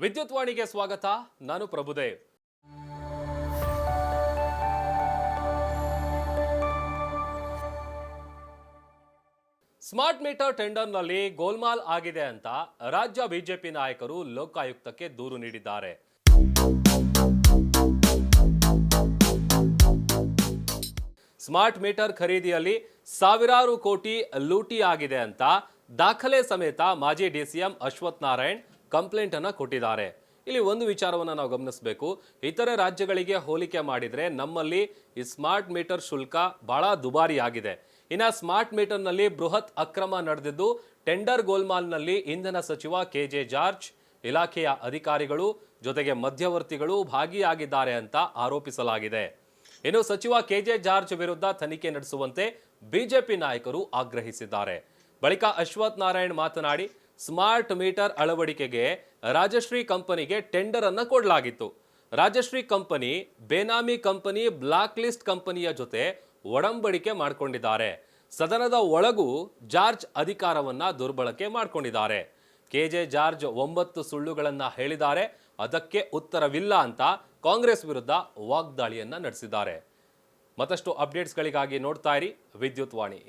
ವಿದ್ಯುತ್ ವಾಣಿಗೆ ಸ್ವಾಗತ. ನಾನು ಪ್ರಭುದೇವ್. ಸ್ಮಾರ್ಟ್ ಮೀಟರ್ ಟೆಂಡರ್ನಲ್ಲಿ ಗೋಲ್ಮಾಲ್ ಆಗಿದೆ ಅಂತ ರಾಜ್ಯ ಬಿಜೆಪಿ ನಾಯಕರು ಲೋಕಾಯುಕ್ತಕ್ಕೆ ದೂರು ನೀಡಿದ್ದಾರೆ. ಸ್ಮಾರ್ಟ್ ಮೀಟರ್ ಖರೀದಿಯಲ್ಲಿ ಸಾವಿರಾರು ಕೋಟಿ ಲೂಟಿ ಆಗಿದೆ ಅಂತ ದಾಖಲೆ ಸಮೇತ ಮಾಜಿ ಡಿಸಿಎಂ ಅಶ್ವಥ್ ನಾರಾಯಣ್ ಕಂಪ್ಲೇಂಟ್ ಅನ್ನು ಕೊಟ್ಟಿದ್ದಾರೆ. ಇಲ್ಲಿ ಒಂದು ವಿಚಾರವನ್ನು ನಾವು ಗಮನಿಸಬೇಕು. ಇತರೆ ರಾಜ್ಯಗಳಿಗೆ ಹೋಲಿಕೆ ಮಾಡಿದ್ರೆ ನಮ್ಮಲ್ಲಿ ಈ ಸ್ಮಾರ್ಟ್ ಮೀಟರ್ ಶುಲ್ಕ ಬಹಳ ದುಬಾರಿ ಆಗಿದೆ. ಇನ್ನು ಸ್ಮಾರ್ಟ್ ಮೀಟರ್ನಲ್ಲಿ ಬೃಹತ್ ಅಕ್ರಮ ನಡೆದಿದ್ದು ಟೆಂಡರ್ ಗೋಲ್ಮಾಲ್ನಲ್ಲಿ ಇಂಧನ ಸಚಿವ ಕೆಜೆ ಜಾರ್ಜ್, ಇಲಾಖೆಯ ಅಧಿಕಾರಿಗಳು ಜೊತೆಗೆ ಮಧ್ಯವರ್ತಿಗಳು ಭಾಗಿಯಾಗಿದ್ದಾರೆ ಅಂತ ಆರೋಪಿಸಲಾಗಿದೆ. ಇನ್ನು ಸಚಿವ ಕೆಜೆ ಜಾರ್ಜ್ ವಿರುದ್ಧ ತನಿಖೆ ನಡೆಸುವಂತೆ ಬಿಜೆಪಿ ನಾಯಕರು ಆಗ್ರಹಿಸಿದ್ದಾರೆ. ಬಳಿಕ ಅಶ್ವಥ್ ನಾರಾಯಣ್ ಮಾತನಾಡಿ, ಸ್ಮಾರ್ಟ್ ಮೀಟರ್ ಅಳವಡಿಕೆಗೆ ರಾಜಶ್ರೀ ಕಂಪನಿಗೆ ಟೆಂಡರ್ ಅನ್ನು ಕೊಡಲಾಗಿತ್ತು. ರಾಜಶ್ರೀ ಕಂಪನಿ ಬೇನಾಮಿ ಕಂಪನಿ, ಬ್ಲಾಕ್ ಲಿಸ್ಟ್ ಕಂಪನಿಯ ಜೊತೆ ಒಡಂಬಡಿಕೆ ಮಾಡಿಕೊಂಡಿದ್ದಾರೆ. ಸದನದ ಒಳಗೂ ಜಾರ್ಜ್ ಅಧಿಕಾರವನ್ನ ದುರ್ಬಳಕೆ ಮಾಡಿಕೊಂಡಿದ್ದಾರೆ. ಕೆಜೆ ಜಾರ್ಜ್ 9 ಸುಳ್ಳುಗಳನ್ನ ಹೇಳಿದ್ದಾರೆ, ಅದಕ್ಕೆ ಉತ್ತರವಿಲ್ಲ ಅಂತ ಕಾಂಗ್ರೆಸ್ ವಿರುದ್ಧ ವಾಗ್ದಾಳಿಯನ್ನ ನಡೆಸಿದ್ದಾರೆ. ಮತ್ತಷ್ಟು ಅಪ್ಡೇಟ್ಸ್ಗಳಿಗಾಗಿ ನೋಡ್ತಾ ಇರಿ ವಿದ್ಯುತ್ ವಾಣಿ.